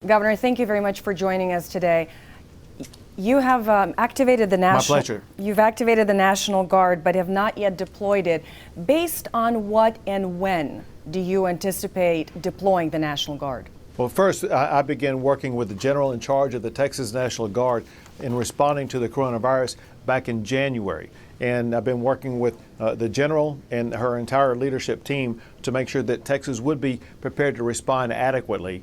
Governor, thank you very much for joining us today. You have activated the National... My pleasure. You've activated the National Guard, but have not yet deployed it. Based on what and when do you anticipate deploying the National Guard? Well, first, I began working with the general in charge of the Texas National Guard in responding to the coronavirus back in January. And I've been working with the general and her entire leadership team to make sure that Texas would be prepared to respond adequately.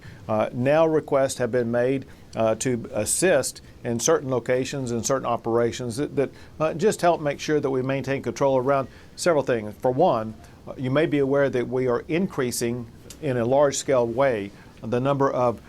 Now requests have been made to assist in certain locations and certain operations that just help make sure that we maintain control around several things. For one, you may be aware that we are increasing in a large-scale way the number of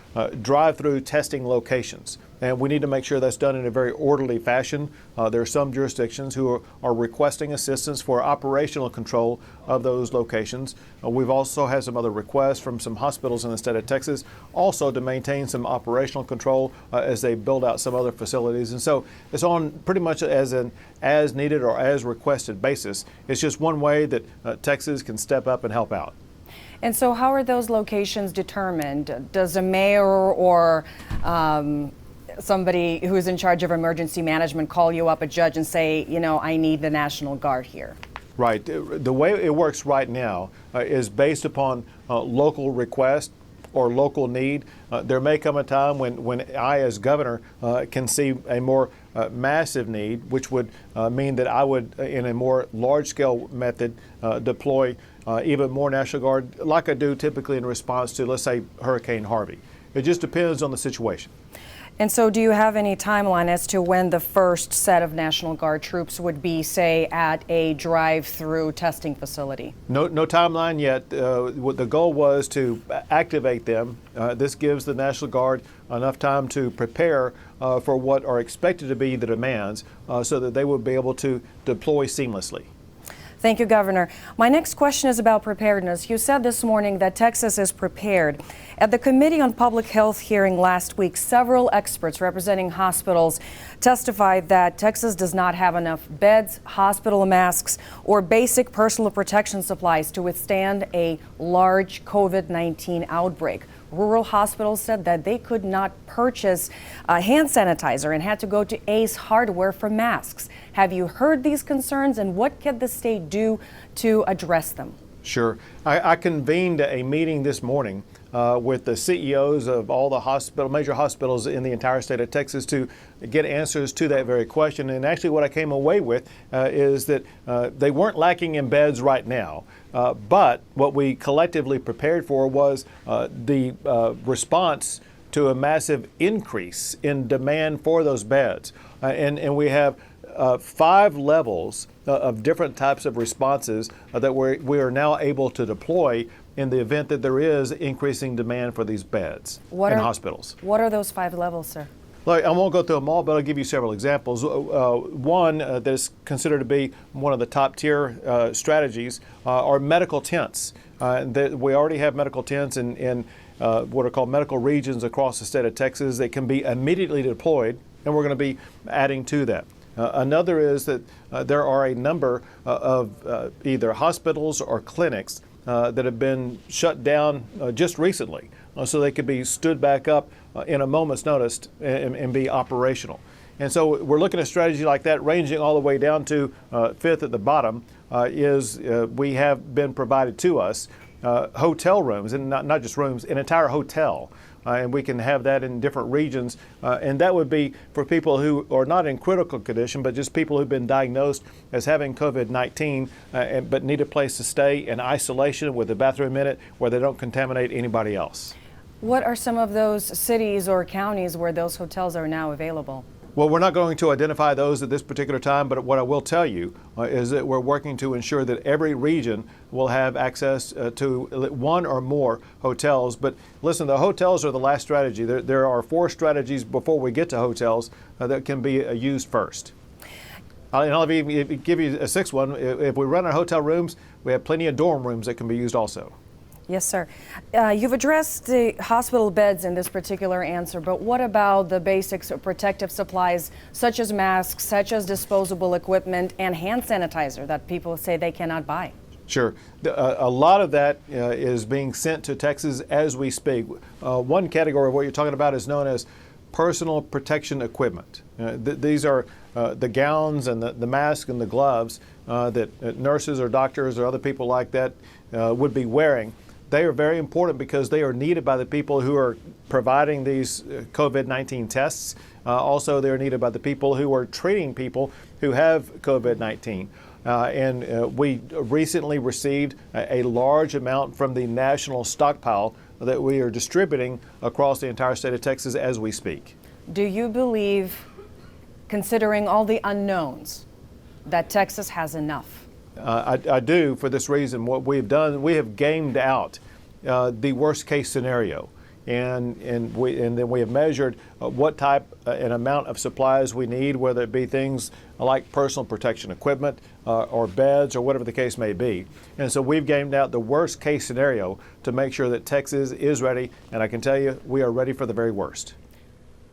drive-through testing locations. And we need to make sure that's done in a very orderly fashion. There are some jurisdictions who are requesting assistance for operational control of those locations. We've also had some other requests from some hospitals in the state of Texas also to maintain some operational control as they build out some other facilities. And so it's on pretty much as an as needed or as requested basis. It's just one way that Texas can step up and help out. And so how are those locations determined? Does a mayor or somebody who's in charge of emergency management call you up, a judge, and say, you know, I need the National Guard here? Right. The way it works right now is based upon local request or local need. There may come a time when I, as governor, can see a more massive need, which would mean that I would, in a more large-scale method, deploy even more National Guard, like I do typically in response to, let's say, Hurricane Harvey. It just depends on the situation. And so do you have any timeline as to when the first set of National Guard troops would be, say, at a drive-through testing facility? No timeline yet. The goal was to activate them. This gives the National Guard enough time to prepare for what are expected to be the demands so that they would be able to deploy seamlessly. Thank you, Governor. My next question is about preparedness. You said this morning that Texas is prepared. At the Committee on Public Health hearing last week, several experts representing hospitals testified that Texas does not have enough beds, hospital masks, or basic personal protection supplies to withstand a large COVID-19 outbreak. Rural hospitals said that they could not purchase hand sanitizer and had to go to Ace Hardware for masks. Have you heard these concerns, and what can the state do to address them? Sure. I convened a meeting this morning with the CEOs of all the major hospitals in the entire state of Texas to get answers to that very question. And actually what I came away with is that they weren't lacking in beds right now. But what we collectively prepared for was the response to a massive increase in demand for those beds. And we have 5 levels of different types of responses that we are now able to deploy in the event that there is increasing demand for these beds in hospitals. What are those 5 levels, sir? Look, I won't go through them all, but I'll give you several examples. One that is considered to be one of the top tier strategies are medical tents. We already have medical tents in what are called medical regions across the state of Texas that can be immediately deployed, and we're going to be adding to that. Another is that there are a number of either hospitals or clinics that have been shut down just recently, so they could be stood back up in a moment's notice and be operational. And so we're looking at a strategy like that, ranging all the way down to 5th at the bottom, we have been provided to us hotel rooms, and not just rooms, an entire hotel. And we can have that in different regions. And that would be for people who are not in critical condition, but just people who've been diagnosed as having COVID-19, but need a place to stay in isolation with a bathroom in it where they don't contaminate anybody else. What are some of those cities or counties where those hotels are now available? Well, we're not going to identify those at this particular time, but what I will tell you is that we're working to ensure that every region will have access to 1 or more hotels. But listen, the hotels are the last strategy. There are 4 strategies before we get to hotels that can be used first. And I'll even give you a 6th one. If we run our hotel rooms, we have plenty of dorm rooms that can be used also. Yes, sir. You've addressed the hospital beds in this particular answer, but what about the basics of protective supplies, such as masks, such as disposable equipment, and hand sanitizer that people say they cannot buy? Sure. A lot of that is being sent to Texas as we speak. One category of what you're talking about is known as personal protection equipment. These are the gowns and the masks and the gloves that nurses or doctors or other people like that would be wearing. They are very important because they are needed by the people who are providing these COVID-19 tests. Also, they're needed by the people who are treating people who have COVID-19. We recently received a large amount from the national stockpile that we are distributing across the entire state of Texas as we speak. Do you believe, considering all the unknowns, that Texas has enough? I do, for this reason. What we've done, we have gamed out the worst case scenario. And then we have measured what type and amount of supplies we need, whether it be things like personal protection equipment or beds or whatever the case may be. And so we've gamed out the worst case scenario to make sure that Texas is ready. And I can tell you, we are ready for the very worst.